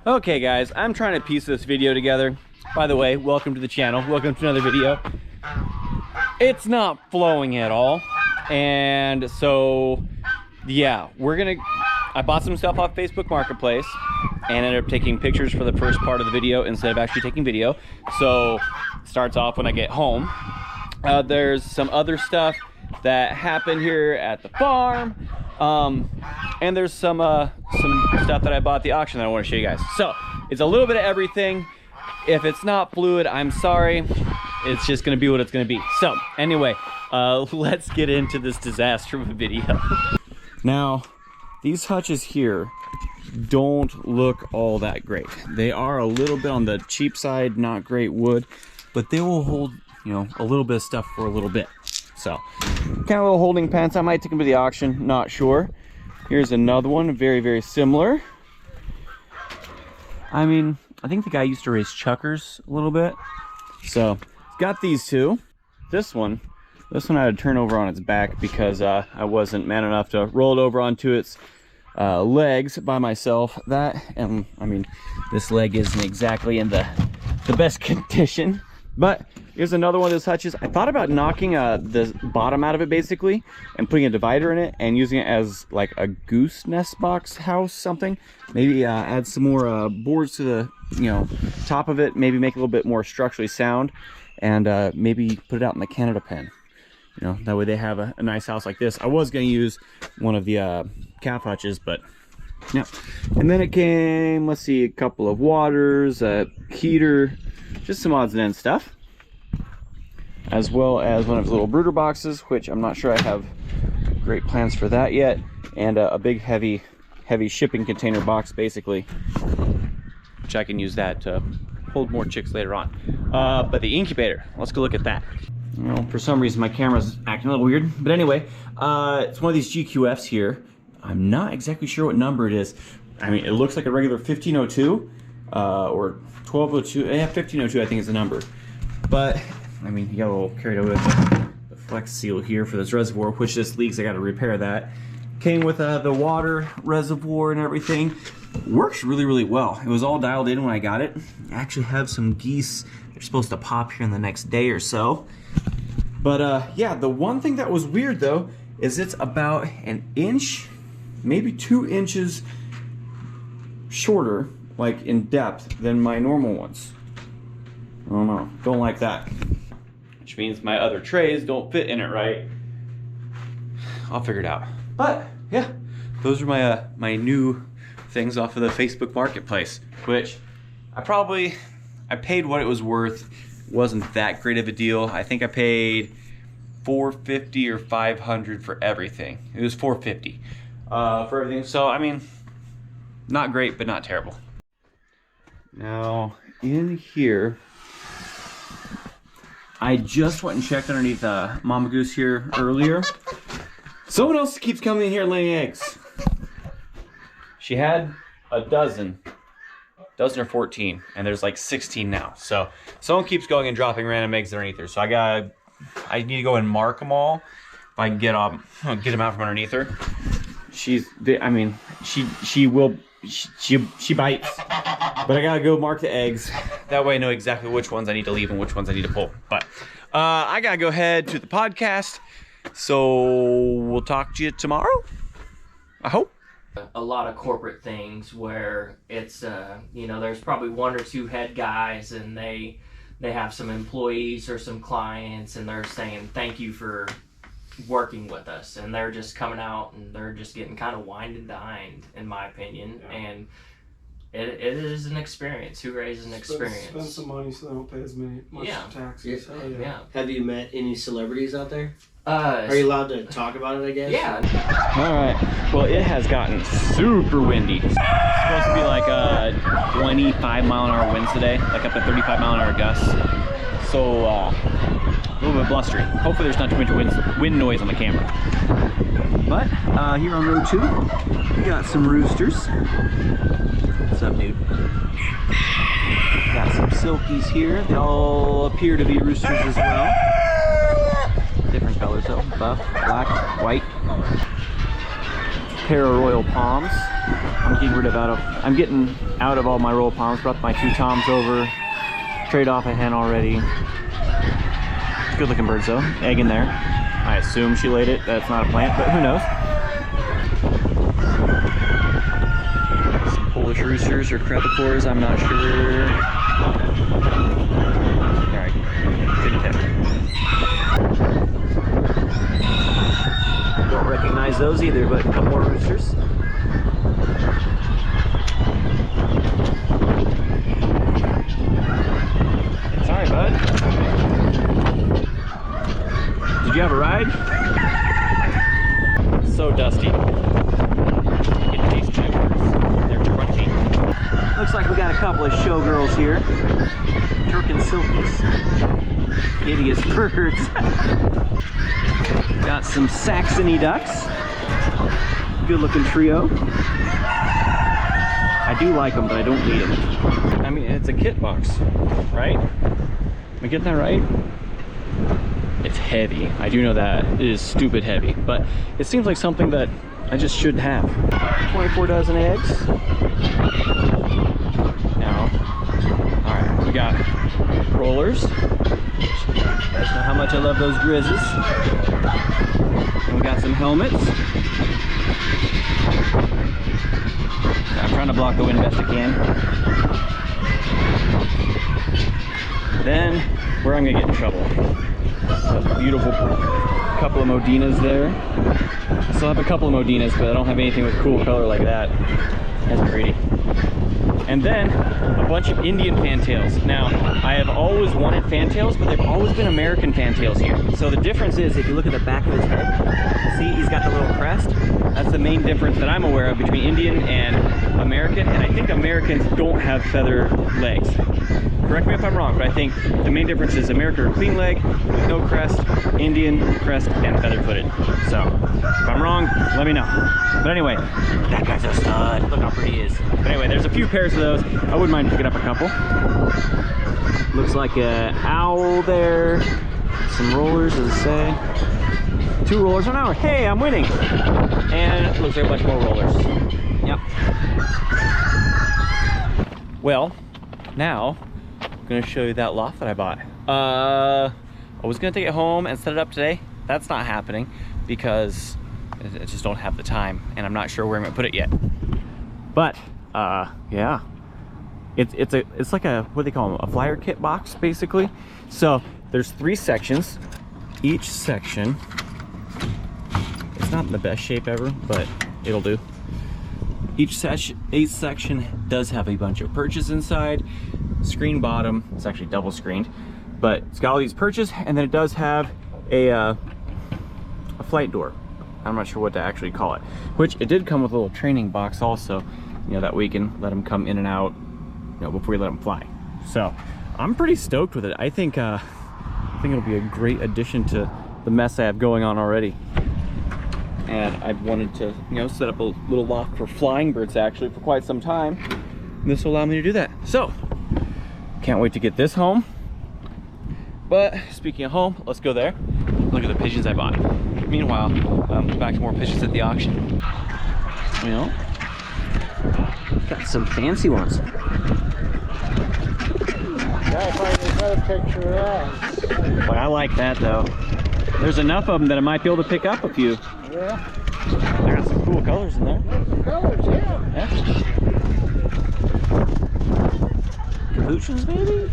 Okay guys, I'm trying to piece this video together. By the way, welcome to the channel. Welcome to another video. It's not flowing at all. And so, yeah, I bought some stuff off Facebook Marketplace and ended up taking pictures for the first part of the video instead of actually taking video. So, it starts off when I get home. There's some other stuff that happened here at the farm. And there's some stuff that I bought at the auction that I want to show you guys. So it's a little bit of everything. If it's not fluid, I'm sorry. It's just gonna be what it's gonna be. So anyway, let's get into this disaster of a video. Now, these hutches here don't look all that great. They are a little bit on the cheap side, not great wood, but they will hold, you know, a little bit of stuff for a little bit. So, kind of little holding pens. I might take them to the auction, not sure. Here's another one, very, very similar. I mean, I think the guy used to raise chuckers a little bit. So, got these two. This one I had to turn over on its back because I wasn't man enough to roll it over onto its legs by myself. And I mean, this leg isn't exactly in the best condition. But here's another one of those hutches. I thought about knocking the bottom out of it basically and putting a divider in it and using it as like a goose nest box house something. Maybe add some more boards to the top of it. Maybe make it a little bit more structurally sound, and maybe put it out in the Canada pen. That way they have a nice house like this. I was going to use one of the calf hutches, but no. And then it came, let's see, a couple of waters, a heater, just some odds and ends stuff, as well as one of the little brooder boxes, which I'm not sure I have great plans for that yet, and a big heavy shipping container box basically, which I can use that to hold more chicks later on. But the incubator, let's go look at that. For some reason my camera's acting a little weird, but anyway, it's one of these GQFs here. I'm not exactly sure what number it is. I mean, it looks like a regular 1502 or 1202. Yeah, 1502 I think is the number. But I mean, you got a little carried away with the flex seal here for this reservoir, which just leaks. I got to repair that. Came with the water reservoir and everything. Works really, really well. It was all dialed in when I got it. I actually have some geese. They're supposed to pop here in the next day or so. But yeah, the one thing that was weird though is it's about an inch, maybe 2 inches shorter, like in depth, than my normal ones. I don't know, don't like that. Which means my other trays don't fit in it right. I'll figure it out. But yeah, those are my my new things off of the Facebook Marketplace, which I paid what it was worth. Wasn't that great of a deal. I think I paid $450 or $500 for everything. It was $450 for everything. So I mean, not great, but not terrible. Now in here, I just went and checked underneath Mama Goose here earlier. Someone else keeps coming in here laying eggs. She had a dozen or 14, and there's like 16 now. So someone keeps going and dropping random eggs underneath her. So I need to go and mark them all if I can get them out from underneath her. She bites, but I gotta go mark the eggs. That way I know exactly which ones I need to leave and which ones I need to pull. But I gotta go head to the podcast, so we'll talk to you tomorrow, I hope. A lot of corporate things where it's there's probably 1 or 2 head guys, and they have some employees or some clients, and they're saying thank you for working with us, and they're just coming out and they're just getting kind of wined and dined, in my opinion. Yeah. And it is an experience. Who raises an experience? Spend some money so they don't pay as much taxes. Yeah. Have you met any celebrities out there? Are you allowed to talk about it, I guess? Yeah. Alright, well, it has gotten super windy. It's supposed to be like 25 mile an hour winds today, like up to 35 mile an hour gusts. So a little bit blustery. Hopefully there's not too much wind noise on the camera. But here on row 2, we got some roosters. What's up, dude? Got some silkies here. They all appear to be roosters as well. Different colors though, buff, black, white. Pair of royal palms. I'm getting out of all my roll palms. Brought my 2 toms over. Trade off a hen already. Good looking birds though. Egg in there. I assume she laid it. That's not a plant, but who knows? Some Polish roosters or crepicores, I'm not sure. Alright, couldn't tell. Don't recognize those either, but a couple more roosters. Sorry, bud. Did you have a ride? So dusty. It tastes my words. They're crunchy. Looks like we got a couple of showgirls here. Turk and Silkies. Hideous birds. Got some Saxony ducks. Good looking trio. I do like them, but I don't need them. I mean, it's a kit box, right? Am I getting that right? It's heavy. I do know that. It is stupid heavy, but it seems like something that I just should have. 24 dozen eggs. Now, all right, we got rollers. You guys know how much I love those grizzes. And we got some helmets. I'm trying to block the wind best I can. Then, where I'm gonna get in trouble. A beautiful couple of Modinas there. I still have a couple of Modinas, but I don't have anything with cool color like that. That's pretty. And then a bunch of Indian fantails. Now, I have always wanted fantails, but they've always been American fantails here. So the difference is, if you look at the back of his head, see, he's got the little crest. That's the main difference that I'm aware of between Indian and American. And I think Americans don't have feather legs. Correct me if I'm wrong, but I think the main difference is American are clean leg with no crest, Indian crest and feather footed. So if I'm wrong, let me know. But anyway, that guy's a stud. Look how pretty he is. But anyway, there's a few pairs of those. I wouldn't mind picking up a couple. Looks like an owl there. Some rollers, as I say. 2 rollers an hour. Hey, I'm winning. And it looks like a bunch more rollers. Yep. Well, now I'm gonna show you that loft that I bought. I was gonna take it home and set it up today. That's not happening because I just don't have the time, and I'm not sure where I'm gonna put it yet. But yeah, it's like a, what do they call them, a flyer kit box basically. So there's 3 sections. Each section, it's not in the best shape ever, but it'll do. Each section does have a bunch of perches inside, screen bottom. It's actually double screened, but it's got all these perches, and then it does have a flight door. I'm not sure what to actually call it, which it did come with a little training box also, you know, that we can let them come in and out, you know, before we let them fly. So I'm pretty stoked with it. I think it'll be a great addition to the mess I have going on already. And I've wanted to, you know, set up a little loft for flying birds actually for quite some time. And this will allow me to do that. So, can't wait to get this home. But speaking of home, let's go there. Look at the pigeons I bought. Meanwhile, back to more pigeons at the auction. You know, got some fancy ones. Gotta find another picture of that. But I like that though. There's enough of them that I might be able to pick up a few. Yeah. I got some cool colors in there. Colors, yeah. Yeah. Capuchins, maybe?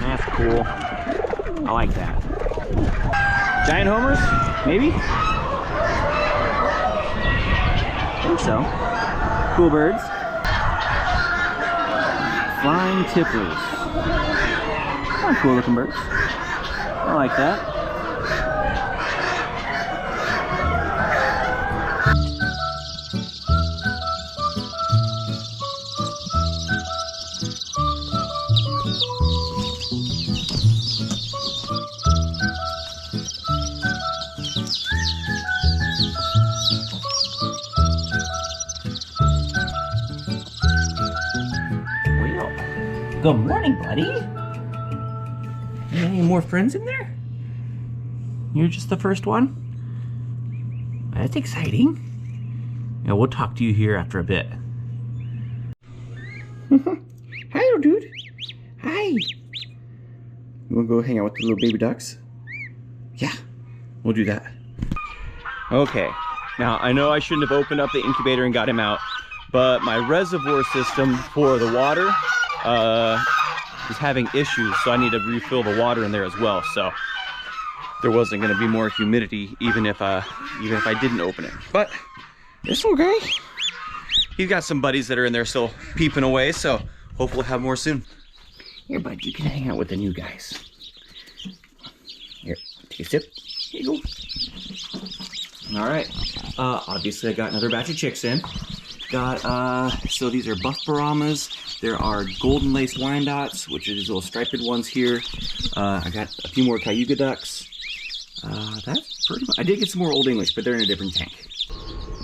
That's cool. I like that. Giant homers, maybe? I think so. Cool birds. Flying tippers. Oh, cool looking birds. I like that. Good morning, buddy. You got any more friends in there? You're just the first one? that's exciting. Yeah, we'll talk to you here after a bit. Hi, little dude. Hi. You wanna go hang out with the little baby ducks? Yeah, we'll do that. Okay, now I know I shouldn't have opened up the incubator and got him out, but my reservoir system for the water is having issues, so I need to refill the water in there as well. So there wasn't going to be more humidity even if I didn't open it, but it's okay. He's got some buddies that are in there still peeping away, so hopefully we'll have more soon. Here, bud, you can hang out with the new guys. Here, take a sip. Here you go. All right. Obviously, I got another batch of chicks in. So these are buff Brahmas. There are golden laced Wyandottes, which are these little striped ones here. I got a few more Cayuga ducks. That's pretty much. I did get some more Old English, but they're in a different tank.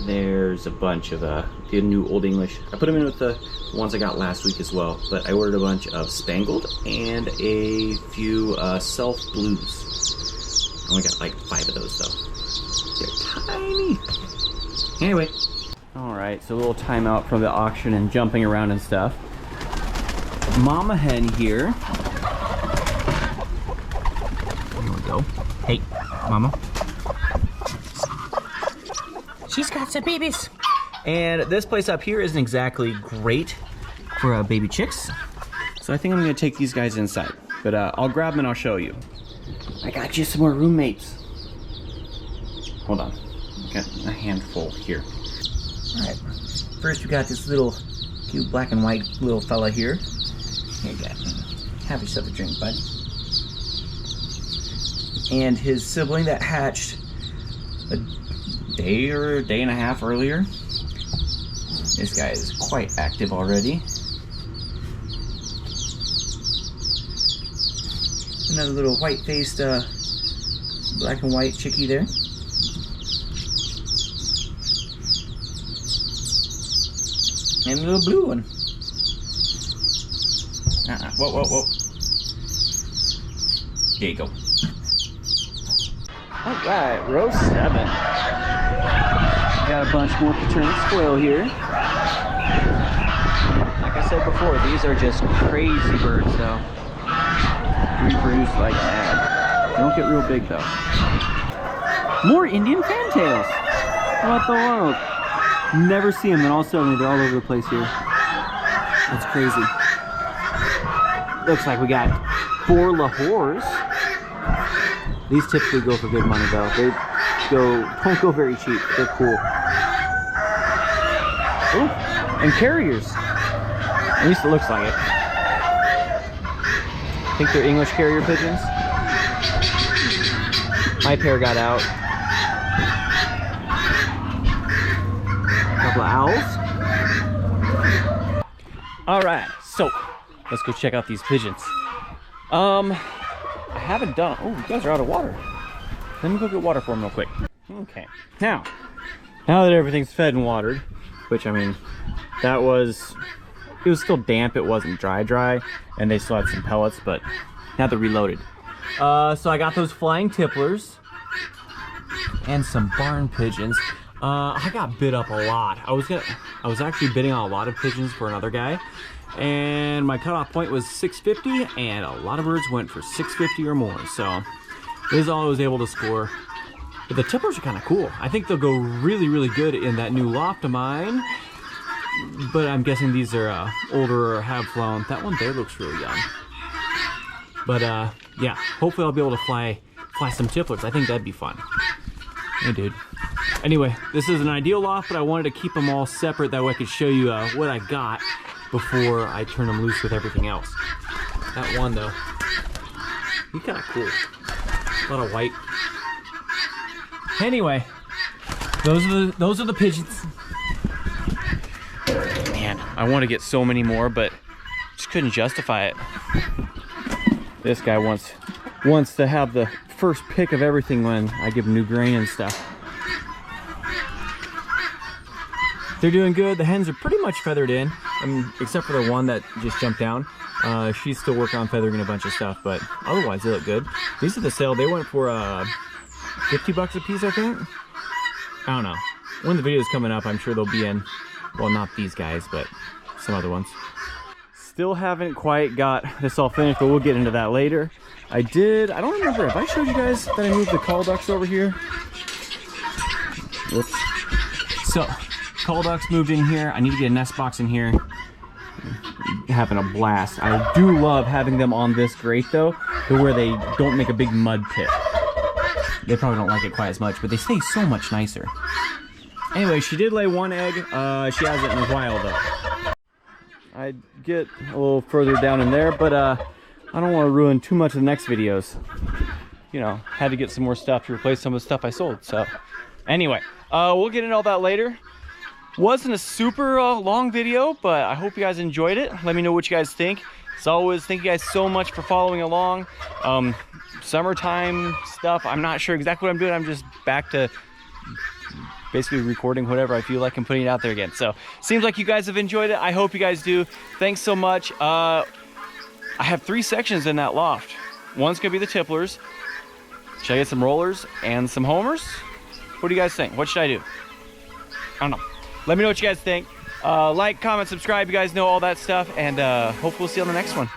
There's a bunch of the new Old English. I put them in with the ones I got last week as well, but I ordered a bunch of Spangled and a few Self Blues. I only got like 5 of those though. They're tiny. Anyway. Alright, so a little timeout from the auction and jumping around and stuff. Mama hen here. Here we go. Hey, Mama. She's got some babies. And this place up here isn't exactly great for baby chicks. So I think I'm gonna take these guys inside. But I'll grab them and I'll show you. I got you some more roommates. Hold on, got a handful here. All right, first we got this little cute black and white little fella here. Here you go, have yourself a drink, bud. And his sibling that hatched a day or a day and a half earlier. This guy is quite active already. Another little white-faced black and white chickie there. And a little blue one. Whoa, whoa, whoa. There you go. Alright, row 7. Got a bunch more paternal spoil here. Like I said before, these are just crazy birds though. Reproduce like mad. Don't get real big though. More Indian fantails. What the world? Never see them, and all of a sudden they're all over the place here. That's crazy. Looks like we got 4 Lahores. These typically go for good money though. They don't go very cheap. They're cool. Ooh, and carriers. At least it looks like it. I think they're English carrier pigeons. My pair got out. Couple of owls. All right, so let's go check out these pigeons. I haven't done. Oh, you guys are out of water. Let me go get water for them real quick. Okay. Now that everything's fed and watered, which I mean, it was still damp. It wasn't dry, and they still had some pellets, but now they're reloaded. So I got those flying tipplers and some barn pigeons. I got bid up a lot. I was actually bidding on a lot of pigeons for another guy, and my cutoff point was 650, and a lot of birds went for 650 or more. So this is all I was able to score. But the tipplers are kind of cool. I think they'll go really, really good in that new loft of mine. But I'm guessing these are older or have flown. That one there looks really young. But yeah, hopefully I'll be able to fly some tipplers. I think that'd be fun. Hey, dude. Anyway, this is an ideal loft, but I wanted to keep them all separate. That way I could show you what I got before I turn them loose with everything else. That one, though, he's kind of cool. A lot of white. Anyway, those are the pigeons. Man, I want to get so many more, but just couldn't justify it. This guy wants to have the first pick of everything when I give him new grain and stuff. They're doing good. The hens are pretty much feathered in, except for the one that just jumped down. She's still working on feathering a bunch of stuff, but otherwise they look good. These are the sale. They went for $50 a piece, I think. I don't know. When the video's coming up, I'm sure they'll be in, well, not these guys, but some other ones. Still haven't quite got this all finished, but we'll get into that later. I don't remember if I showed you guys that I moved the call ducks over here. Whoops. So, call ducks moved in here. I need to get a nest box in here. Having a blast. I do love having them on this grate though, to where they don't make a big mud pit. They probably don't like it quite as much, but they stay so much nicer. Anyway, she did lay one egg. She hasn't in a while though. I'd get a little further down in there, but I don't want to ruin too much of the next videos. You know, had to get some more stuff to replace some of the stuff I sold. So anyway, we'll get into all that later. Wasn't a super long video, but I hope you guys enjoyed it. Let me know what you guys think. As always, thank you guys so much for following along. Summertime stuff, I'm not sure exactly what I'm doing. I'm just back to basically recording whatever I feel like and putting it out there again. So seems like you guys have enjoyed it. I hope you guys do. Thanks so much. I have 3 sections in that loft. One's gonna be the tipplers. Should I get some rollers and some homers? What do you guys think? What should I do? I don't know. Let me know what you guys think. Like, comment, subscribe. You guys know all that stuff. And hopefully we'll see you on the next one.